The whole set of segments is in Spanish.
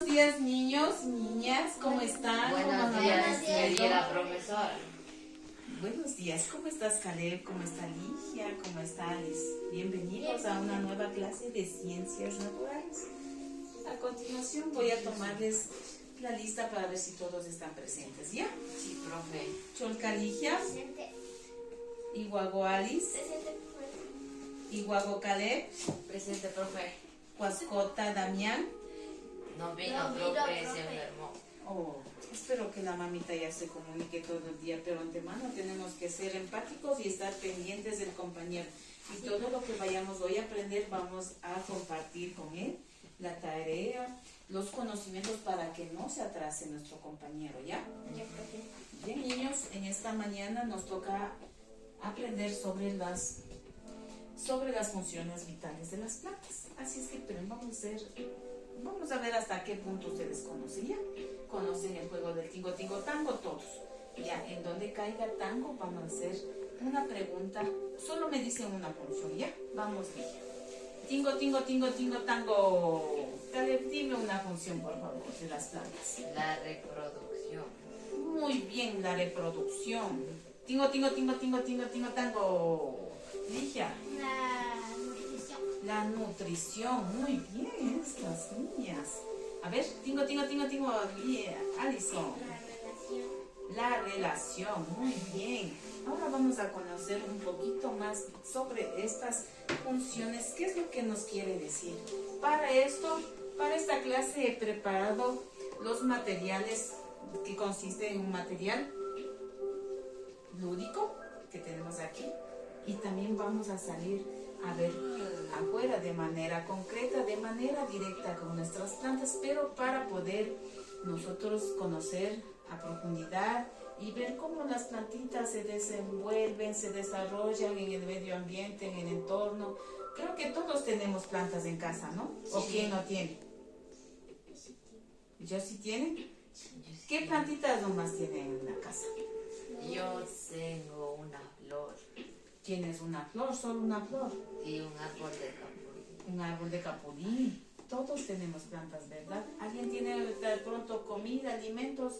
Buenos días, niños, niñas, ¿cómo están? Buenos días, querida profesora. Buenos días, ¿cómo estás, Caleb? ¿Cómo está Ligia? ¿Cómo está Alice? Bienvenidos a una nueva clase de ciencias naturales. A continuación voy a tomarles la lista para ver si todos están presentes, ¿ya? Sí, profe. Cholca Ligia, Presente. Iguago Alice, Presente. Iguago Caleb, Presente, profe. Huascota Damián. No vino, No vino, profe, se profe. enfermó. Oh, espero que la mamita ya se comunique todo el día, pero antemano tenemos que ser empáticos y estar pendientes del compañero. Y todo lo que vayamos hoy a aprender vamos a compartir con él, la tarea, los conocimientos para que no se atrase nuestro compañero, ¿ya? Bien, niños, en esta mañana nos toca aprender sobre las funciones vitales de las plantas. Así es que, pero vamos a ver hasta qué punto ustedes conocen, ¿ya? Conocen el juego del tingo, tingo, tango, todos. Ya, en donde caiga tango, vamos a hacer una pregunta. Solo me dicen una función, ¿ya? Vamos bien. Tingo, tingo, tingo, tingo, tango. Caleb, dime una función, por favor, de las plantas. La reproducción. Muy bien, la reproducción. Tingo, tingo, tingo, tingo, tingo, tingo, tango. Ligia. La nutrición. La nutrición, muy bien, estas niñas. A ver, tingo, tingo, tingo, tingo, bien, Alison. La relación. La relación, muy bien. Ahora vamos a conocer un poquito más sobre estas funciones. ¿Qué es lo que nos quiere decir? Para esta clase he preparado los materiales que consiste en un material lúdico que tenemos aquí. Y también vamos a salir a ver afuera de manera concreta, de manera directa con nuestras plantas, pero para poder nosotros conocer a profundidad y ver cómo las plantitas se desenvuelven, se desarrollan en el medio ambiente, en el entorno. Creo que todos tenemos plantas en casa, ¿no? ¿O quién no tiene? ¿Yo sí tienen? ¿Qué plantitas nomás tienen en la casa? Yo tengo una flor ¿Tienes una flor? ¿Solo una flor? y un árbol de capulín. Un árbol de capulín. Todos tenemos plantas, ¿verdad? ¿Alguien tiene de pronto comida, alimentos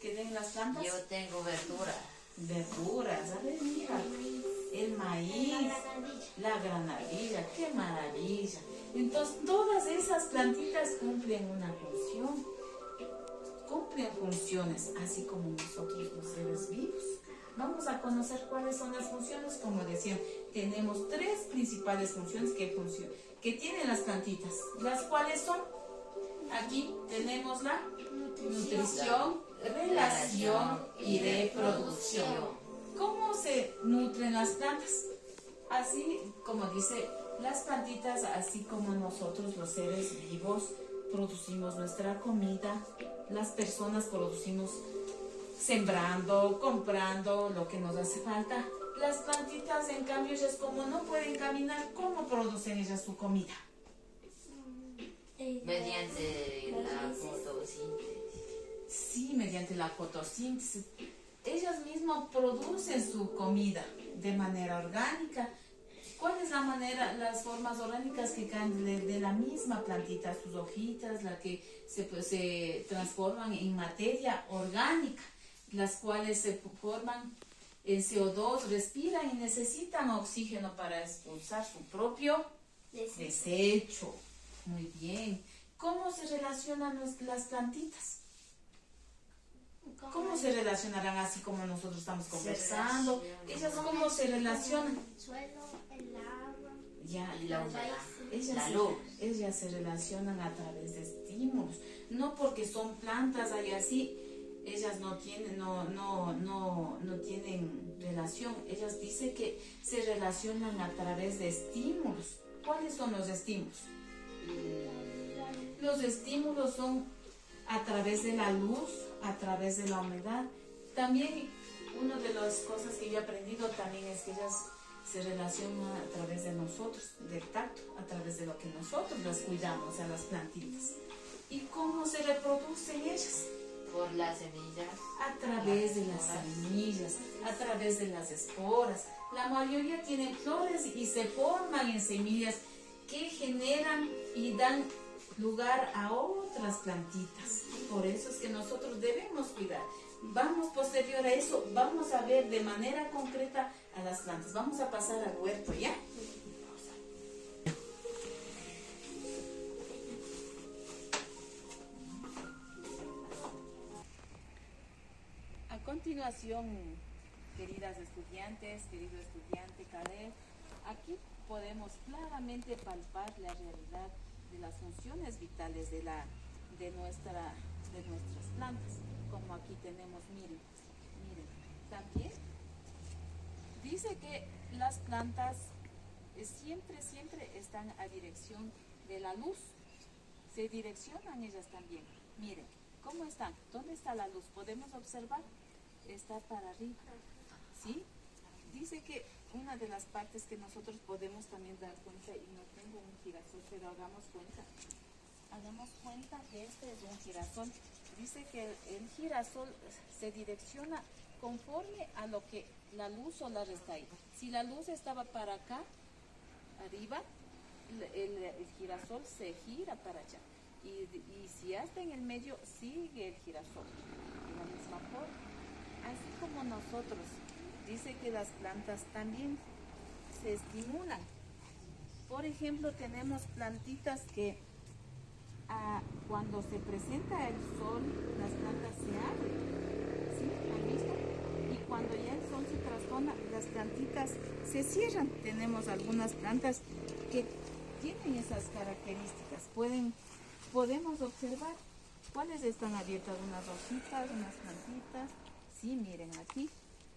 que den las plantas? Yo tengo verdura. Verduras, a ver, mira. El maíz, la granadilla, qué maravilla. Entonces, todas esas plantitas cumplen una función. Cumplen funciones, así como nosotros los seres vivos. Vamos a conocer cuáles son las funciones. Como decían, tenemos tres principales funciones que tienen las plantitas, las cuales son, aquí tenemos la nutrición, relación y reproducción. ¿Cómo se nutren las plantas? Así como dice, las plantitas, así como nosotros los seres vivos producimos nuestra comida, las personas producimos sembrando, comprando lo que nos hace falta. Las plantitas, en cambio, ellas como no pueden caminar, ¿cómo producen ellas su comida? Mediante la fotosíntesis. Sí, mediante la fotosíntesis. Ellas mismas producen su comida de manera orgánica. ¿Cuál es la manera, las formas orgánicas que caen de la misma plantita, sus hojitas, la que se transforman en materia orgánica, las cuales se forman en CO2, respiran y necesitan oxígeno para expulsar su propio desecho? Muy bien. ¿Cómo se relacionan las plantitas? ¿Cómo se relacionarán así como nosotros estamos conversando? Ellas cómo se relacionan. El suelo, el agua. Ya, Y la humedad. ellas, La luz. ellas se relacionan a través de estímulos. No porque son plantas ahí así, ellas no tienen relación. Ellas dicen que se relacionan a través de estímulos. ¿Cuáles son los estímulos? Los estímulos son a través de la luz, a través de la humedad. También una de las cosas que yo he aprendido también es que ellas se relacionan a través de nosotros, del tacto, a través de lo que nosotros las cuidamos a las plantitas. ¿Y cómo se reproducen ellas? Por las semillas. A través de las semillas, a través de las esporas. La mayoría tienen flores y se forman en semillas que generan y dan lugar a otras plantitas. Por eso es que nosotros debemos cuidar. Vamos posterior a eso, vamos a ver de manera concreta a las plantas. Vamos a pasar al huerto, ¿ya? A continuación, queridas estudiantes, querido estudiante Caleb, aquí podemos claramente palpar la realidad de las funciones vitales de nuestras plantas. Como aquí tenemos, miren, también dice que las plantas siempre están a dirección de la luz. Se direccionan ellas también. Miren, ¿cómo están? ¿Dónde está la luz? ¿Podemos observar? Está para arriba, ¿sí? Dice que una de las partes que nosotros podemos también dar cuenta, y no tengo un girasol, pero hagamos cuenta que este es un girasol. Dice que el girasol se direcciona conforme a lo que la luz solar está ahí. Si la luz estaba para acá, arriba, el girasol se gira para allá. Y si está en el medio, sigue el girasol de la misma forma. Así como nosotros, dice que las plantas también se estimulan. Por ejemplo, tenemos plantitas que cuando se presenta el sol, las plantas se abren, ¿sí? ¿Han visto? Y cuando ya el sol se trastorna, las plantitas se cierran. Tenemos algunas plantas que tienen esas características. Podemos observar cuáles están abiertas, unas rositas, unas plantitas. Sí, miren aquí.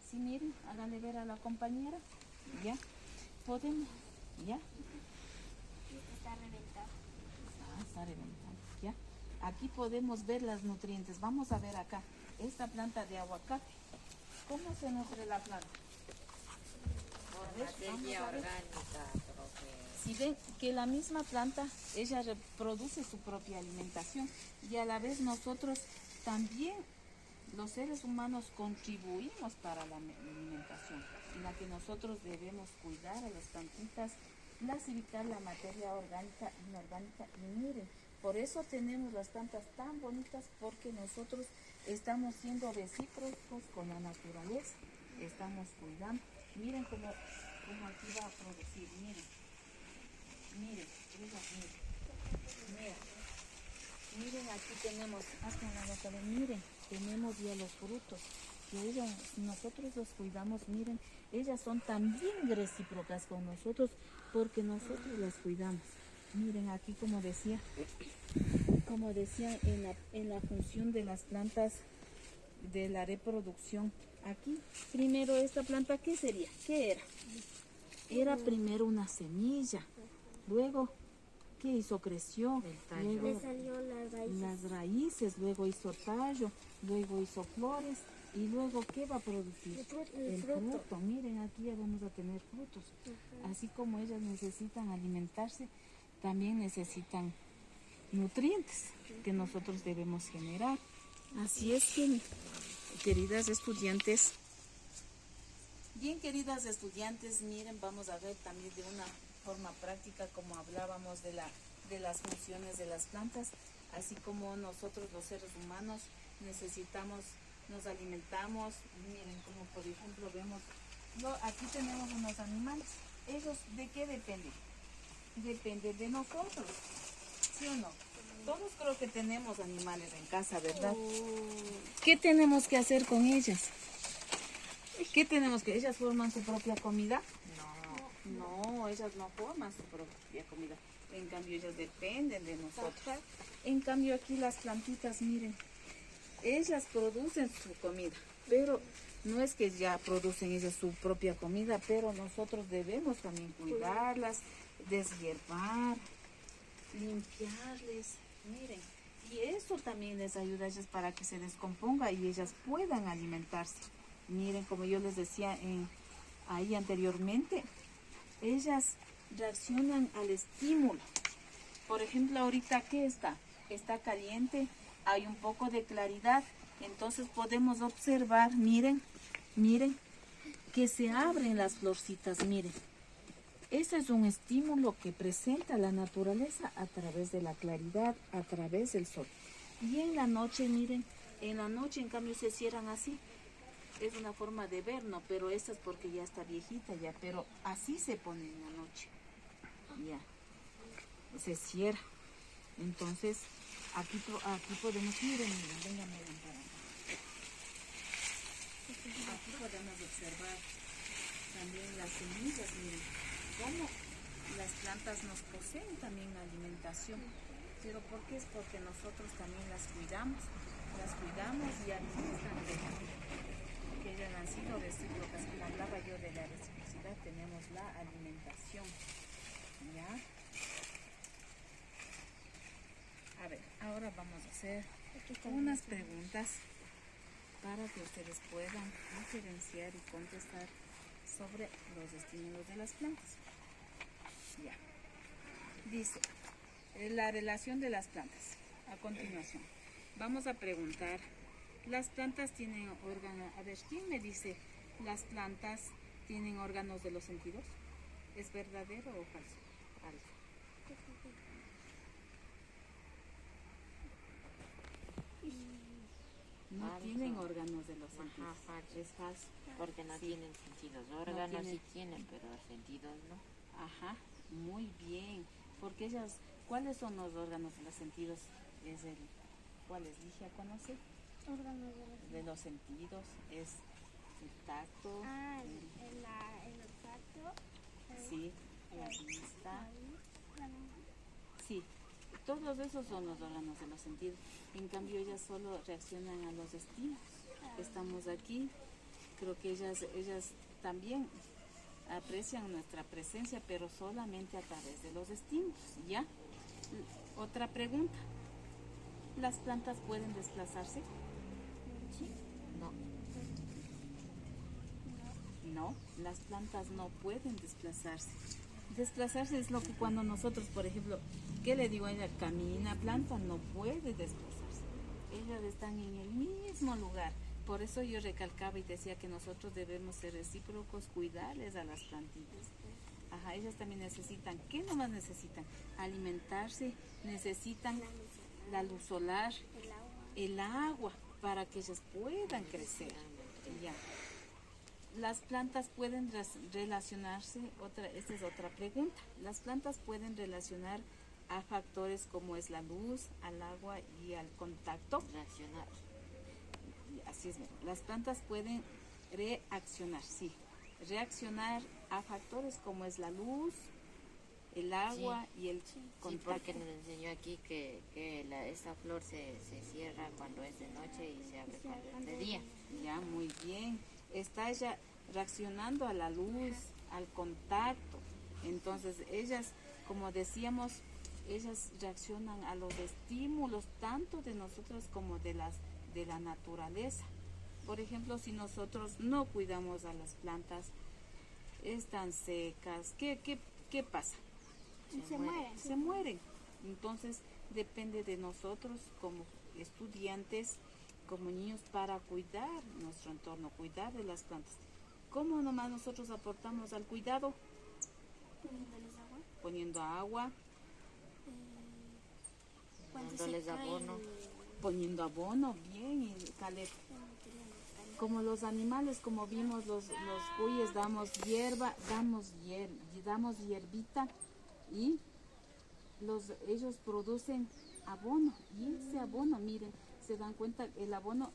Sí, miren, háganle ver a la compañera. Ya, podemos, ya. Está reventado. Está reventado, ya. Aquí podemos ver las nutrientes. Vamos a ver acá, esta planta de aguacate. ¿Cómo se nutre la planta? Por materia orgánica, profe. Si ven que la misma planta, ella reproduce su propia alimentación y a la vez nosotros también, los seres humanos, contribuimos para la alimentación, en la que nosotros debemos cuidar a las plantitas, clasificar la materia orgánica e inorgánica. Y miren, por eso tenemos las plantas tan bonitas, porque nosotros estamos siendo recíprocos con la naturaleza, estamos cuidando. Miren cómo aquí va a producir, miren, miren, aquí tenemos, miren, tenemos ya los frutos, que ellas, si nosotros los cuidamos, miren, ellas son también recíprocas con nosotros, porque nosotros las cuidamos. Miren aquí como decía en la función de las plantas de la reproducción. Aquí, primero esta planta, ¿qué sería? ¿Qué era? Era primero una semilla, luego, ¿qué hizo? Creció, luego Le salió las raíces, luego hizo tallo, luego hizo flores, y luego, ¿qué va a producir? El fruto. Miren, aquí ya vamos a tener frutos. Así como ellas necesitan alimentarse, también necesitan nutrientes que nosotros debemos generar. Así es que, queridas estudiantes, miren, vamos a ver también de una forma práctica, como hablábamos de las funciones de las plantas, así como nosotros los seres humanos nos alimentamos. Miren, como por ejemplo vemos, aquí tenemos unos animales. ¿Ellos de qué dependen? Dependen de nosotros, ¿sí o no? Todos creo que tenemos animales en casa, ¿verdad? ¿Qué tenemos que hacer con ellas? ¿Ellas forman su propia comida? No, ellas no forman su propia comida. En cambio, ellas dependen de nosotros. En cambio, aquí las plantitas, miren, ellas producen su comida, pero no es que ya producen ellas su propia comida, pero nosotros debemos también cuidarlas, deshiervar, limpiarles, miren. Y eso también les ayuda a ellas para que se descomponga y ellas puedan alimentarse. Miren, como yo les decía ahí anteriormente, ellas reaccionan al estímulo. Por ejemplo, ahorita, ¿qué está? Está caliente, hay un poco de claridad, entonces podemos observar, miren, que se abren las florcitas, miren. Ese es un estímulo que presenta la naturaleza a través de la claridad, a través del sol. Y en la noche, miren, en la noche en cambio se cierran así. Es una forma de ver, ¿no? Pero esta es porque ya está viejita ya, pero así se pone en la noche. Ya, se cierra. Entonces, aquí podemos, miren, vengan para acá. Aquí podemos observar también las semillas, miren, cómo las plantas nos poseen también alimentación. ¿Pero por qué? Es porque nosotros también las cuidamos y aquí están que ellas han sido recíprocas. Como hablaba yo de la reciprocidad, tenemos la alimentación. ¿Ya? A ver, ahora vamos a hacer unas preguntas para que ustedes puedan diferenciar y contestar sobre los estímulos de las plantas. Ya. Dice, la relación de las plantas. A continuación, vamos a preguntar, ¿las plantas tienen órganos? A ver, ¿quién me dice, las plantas tienen órganos de los sentidos? ¿Es verdadero o falso? Falso. No Falso. tienen órganos de los sentidos. Ajá, falso. Es falso. Porque no Sí. tienen sentidos. Órganos tienen. sí tienen, pero sentidos no. Ajá, muy bien. Porque ellas, ¿cuáles son los órganos de los sentidos? ¿Cuáles? Dije a conocer. Órganos De los sentidos es el tacto, el olfato. sí, la vista, La sí. Todos esos son los órganos de los sentidos. En cambio, ellas solo reaccionan a los estímulos. Estamos aquí, creo que ellas también aprecian nuestra presencia, pero solamente a través de los estímulos, ¿ya? Otra pregunta. ¿Las plantas pueden desplazarse? No. No, las plantas no pueden desplazarse. Desplazarse es lo que cuando nosotros, por ejemplo, ¿qué le digo a ella? Camina, planta no puede desplazarse. Ellas están en el mismo lugar. Por eso yo recalcaba y decía que nosotros debemos ser recíprocos, cuidarles a las plantitas. Ajá, ellas también necesitan, ¿qué nomás necesitan? Alimentarse, necesitan la luz solar, el agua, para que ellas puedan crecer. Ya. Las plantas pueden relacionarse, esta es otra pregunta, las plantas pueden relacionar a factores como es la luz, al agua y al contacto. Reaccionar. Así es, las plantas pueden reaccionar, sí, reaccionar a factores como es la luz, el agua y el Sí, contacto. porque nos enseñó aquí que esta flor se cierra cuando es de noche y se abre cuando es de día. Ya, muy bien. Está ella reaccionando a la luz, al contacto. Entonces, ellas, como decíamos, ellas reaccionan a los estímulos tanto de nosotros como de la naturaleza. Por ejemplo, si nosotros no cuidamos a las plantas, están secas, ¿qué pasa? Se mueren. Entonces, depende de nosotros como estudiantes, como niños, para cuidar nuestro entorno, cuidar de las plantas. ¿Cómo nomás nosotros aportamos al cuidado? Poniendo agua, Dándoles abono. poniendo abono, bien, y Caleb. Como los animales, como vimos los cuyes, damos hierba, damos hierbita y ellos producen abono. Y ese abono, miren, se dan cuenta, el abono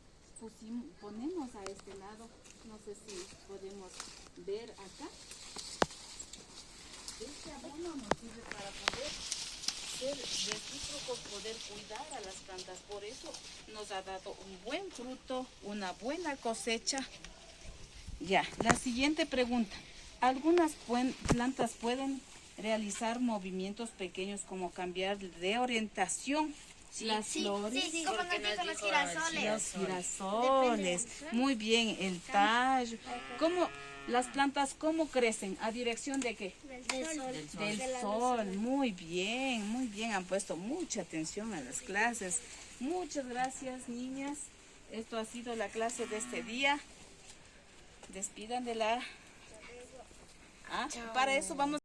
ponemos a este lado, no sé si podemos ver acá. Este abono nos sirve para poder ser recíprocos, poder cuidar a las plantas. Por eso nos ha dado un buen fruto, una buena cosecha. Ya, la siguiente pregunta. Algunas plantas pueden realizar movimientos pequeños como cambiar de orientación. Las flores, Sí, como nos dijo los girasoles. los girasoles, muy bien, el tallo. ¿Cómo las plantas cómo crecen? ¿A dirección de qué? Del sol. Muy bien, han puesto mucha atención a las clases. Muchas gracias, niñas. Esto ha sido la clase de este día. Despidan de la... Para eso vamos